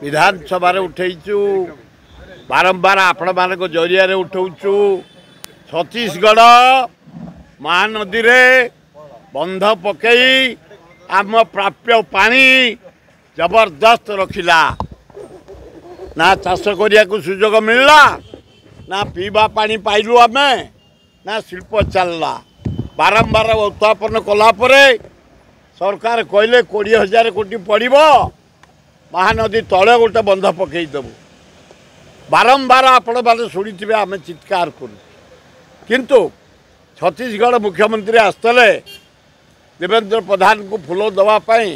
विधानसभा उठेचु बारंबार आपण मान जरिया उठाऊचु छत्तीसगढ़ महानदी रे बंध पकई आम प्राप्य पानी जबरदस्त रखिला ना चाष करिया को सुजोग मिलला ना पीवा पानी पाइलु आमे ना शिल्प चलला बारंबार उत्थापन कला परे सरकार कहले 20,000 कोटी पड़ो महानदी तले गोटे बंध पकईदेबू बारंबार आपण मैंने शुणी आम चित्कार करूँ किंतु छत्तीसगढ़ मुख्यमंत्री आसते देवेंद्र प्रधान को फूल दवापाई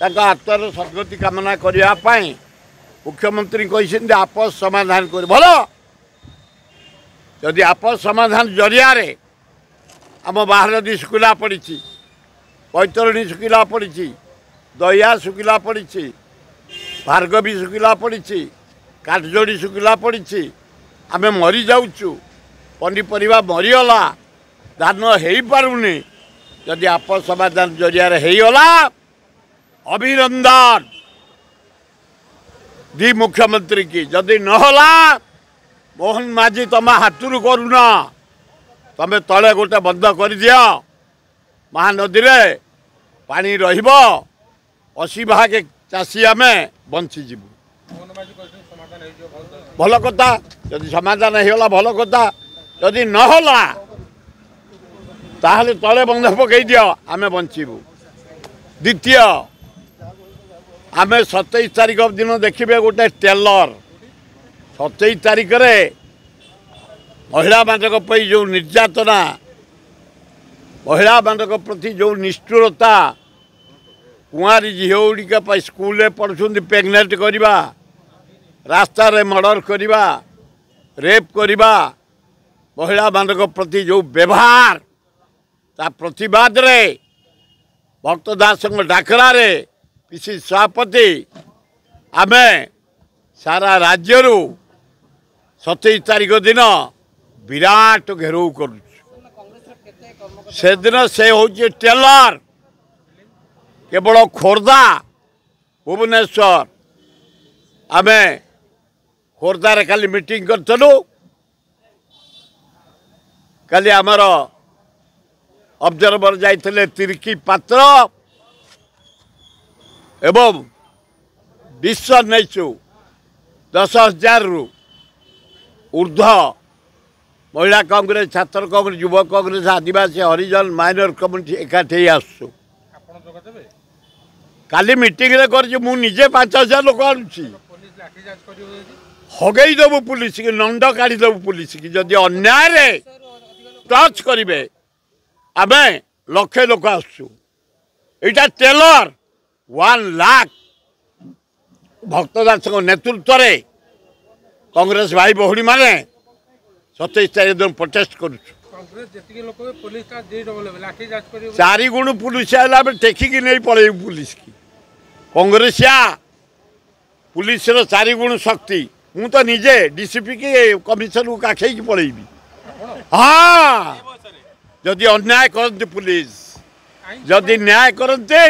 आत्मार सद्गति कामना करने मुख्यमंत्री कहते आपस समाधान कर भल जदि आपस समाधान जरिया आम महानदी शुखिला पड़ी बैतरणी शुखिला पड़ी दहिया शुखिला पड़ी भार्गवी शुखिला पड़ी काठजोड़ी शुखिला पड़ी आम मरी जाऊँ पनीपरिया मरीगला धान हो पारुनी जदि आपस समाधान जरिया होगला अभिनंदन दी मुख्यमंत्री की जदि नहला मोहन माझी तुम हाथरू करूना तमें तले गोटे बंद कर दिया महानदी रे पानी रहिबो 80 भाग चाषी आम बंचीजु भल कथा जदि समाधान होगा भल कथा जदि नहला ताहले तले बंध पकई दियो आम बंचीबू द्वितीय आम 27 तारीख दिन देखिए गोटे टेलर 27 तारीख रे महिला मानक जो निर्यातना महिला मानक प्रति जो निष्ठुरता कुआरी झीलगुड़िक स्कूल पढ़ुं प्रेगनेंट करवा रास्ता रे मर्डर करवा रेप करवा महिला मानक प्रति जो व्यवहार ता प्रतिवाद रे भक्त दास डाकरा रे पीसी सभापति आम सारा राज्य 27 तारीख दिन विराट घेराव कर से दिन से हूँ टेलर केवल खोर्धा भुवनेश्वर आम खोर्धार खाली मीटिंग करूँ काली आमर ऑब्जर्वर जाइए तिरकी पात्र एवं डिसीजन नहीं 10,000 रु ऊर्ध महिला कांग्रेस छात्र कांग्रेस युवा कांग्रेस आदिवासी हरिजन माइनर कम्युनिटी एकाठी आसु काली मीटिंग रे कर मुझे 5,000 लोक आणुची हगई देबू पुलिस की नंद काढ़ी देबू पुलिस की जदि अन्याय टच करेंगे आम लक्षे लोक आसु यहाँ टेलर 1 लाख भक्तदास नेतृत्व में कांग्रेस भाई भौणी माने 27 तारीख दिन प्रोटेस्ट कर 4 गुण पुलिस आला टेकिकी नहीं पड़े पुलिस की कांग्रेसिया पुलिस 4 गुण शक्ति मु तो निजे डीसीपी की कमिशन को काखे पड़ेबी हाँ जदि अन्याय करते पुलिस जदि न्याय करते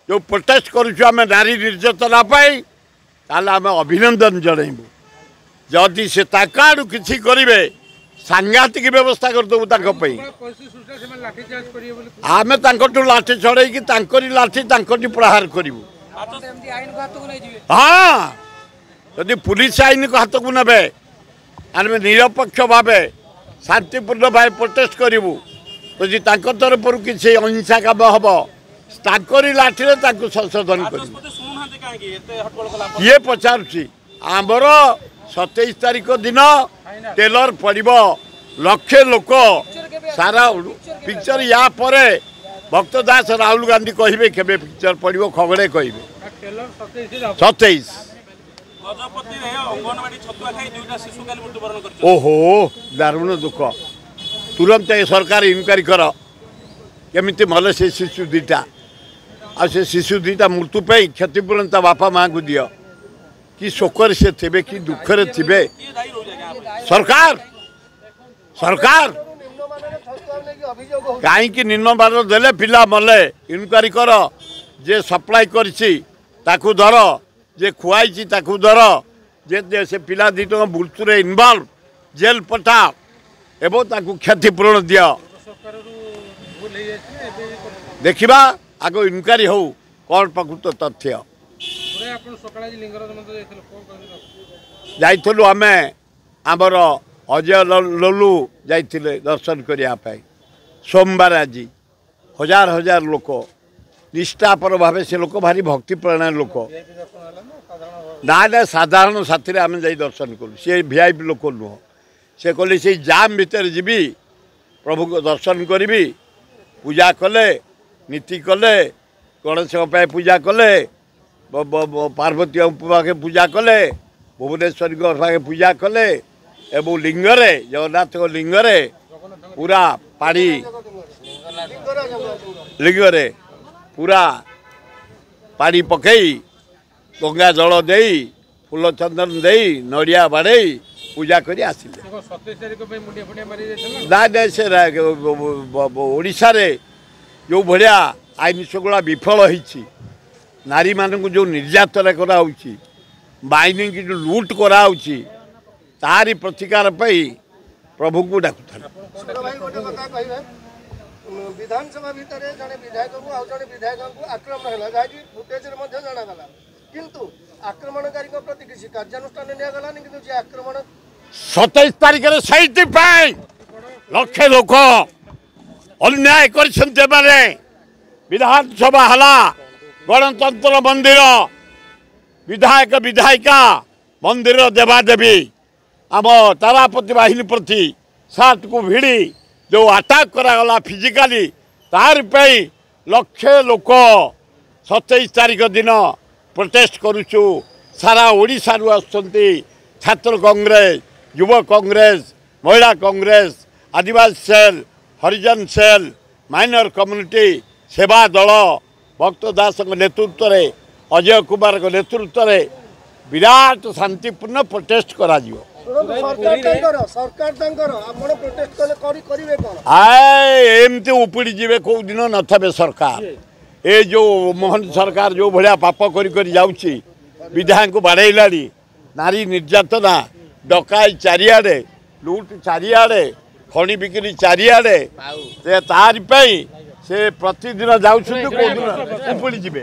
जो प्रोटेस्ट करुम नारी निर्यातना ताल आम अभिनंदन जनइबू जदि से आड़ कि करेंगे सांघातिक व्यवस्था करदेबू आम लाठी छड़े लाठी प्रहार करूँ हाँ जदि पुलिस आईन को हाथ को ने आम निरपेक्ष भाव शांतिपूर्ण भाव प्रोटेस्ट करूँ जदि तरफ किसी अहिंसा काम हम लाठी संशोधन कर ये पचारुची आमर 27 तारीख दिन टेलर पड़ो लक्षे लोक सारा पिक्चर या परे भक्त दास राहुल गांधी कहे के पिक्चर पड़ो खगड़े कहे 27 ओहो दारुण दुख तुरंत सरकार इनक्वारी कर केमिति मले से शिशु दीटा आ से शिशु दीटा मृत्यु पे क्षतिपूरण बापा माँ को दियो कि शोकर से थे कि दुखरे थे सरकार सरकार कहीं निम्नमान देले पिला मले इनक्वारी कर जे सप्लाई करछि ताकू धर जे खुआई ताकू धर जे से पिला दी टका बुलचुरे इनवल्व जेल पठा एवं ताकू क्षतिपूरण दिया देखा आग इनक्वारी हो कौन प्रकृत तथ्य जाइलु आम आमर अजय लोलू जाइए दर्शन करने सोमवार आज हजार हजार लोक निष्ठापर भाव से लोक भारी भक्तिपरायण लोक ना ना साधारण साथी आम जा दर्शन कलु सी वीआईपी लोक नुह से कहले से जाम भितर जी प्रभु को दर्शन करी पूजा कले नीति कले गणेश पूजा कले पार्वती पाखे पूजा कले भुवनेश्वरी पाखे पूजा कले एवं लिंगरे जगन्नाथ लिंगरे पूरा पानी लिंगरे पूरा पानी पकई गंगा जल दे फूल चंदन दे नड़िया बाड़े पूजा करी आसिले ना से ओडिशा रे जो भाया आईन शृंखला विफल होती नारी मानक जो निर्यातना कराऊँगी माइनिंग की जो लुट कराऊँगी तारी प्रतिकार प्रभु को डाकुता विधानसभा भितर जड़े विधायक को आउ जड़े विधायक को आक्रमण है जहाँकि फुटेज जनागला किंतु आक्रमणकारी प्रति किसी कार्यानुष्ठान निगलानी कि आक्रमण 27 तारीख सहित लक्षे लोक अन्याय कर विधानसभा हला गणतंत्र मंदिर विधायक विधायिका मंदिर देवादेवी आम तारापति बाहिनी प्रति सात को भिड़ी जो अटैक करागला फिजिकाली तार लक्षे लोक 27 तारीख दिन प्रोटेस्ट करुचु सारा ओडिशा रु आसुचंती छात्र कांग्रेस युवा कांग्रेस महिला कांग्रेस आदिवासी सेल हरिजन सेल माइनर कम्युनिटी सेवा दल भक्त दास नेतृत्व में अजय कुमार नेतृत्व में विराट शांतिपूर्ण प्रोटेस्ट करा एमती उपड़ी जीवे कौ दिन नथे सरकार ए जो मोहन सरकार जो भाया पाप कर जाऊँगी विधायक को बाड़ेलानी नारी निर्यातना डकाई चारिआडे लुट चारिआडे खଣି बिक्री चारिआडे तार से प्रतिदिन जाऊँ उपड़ी जीवे।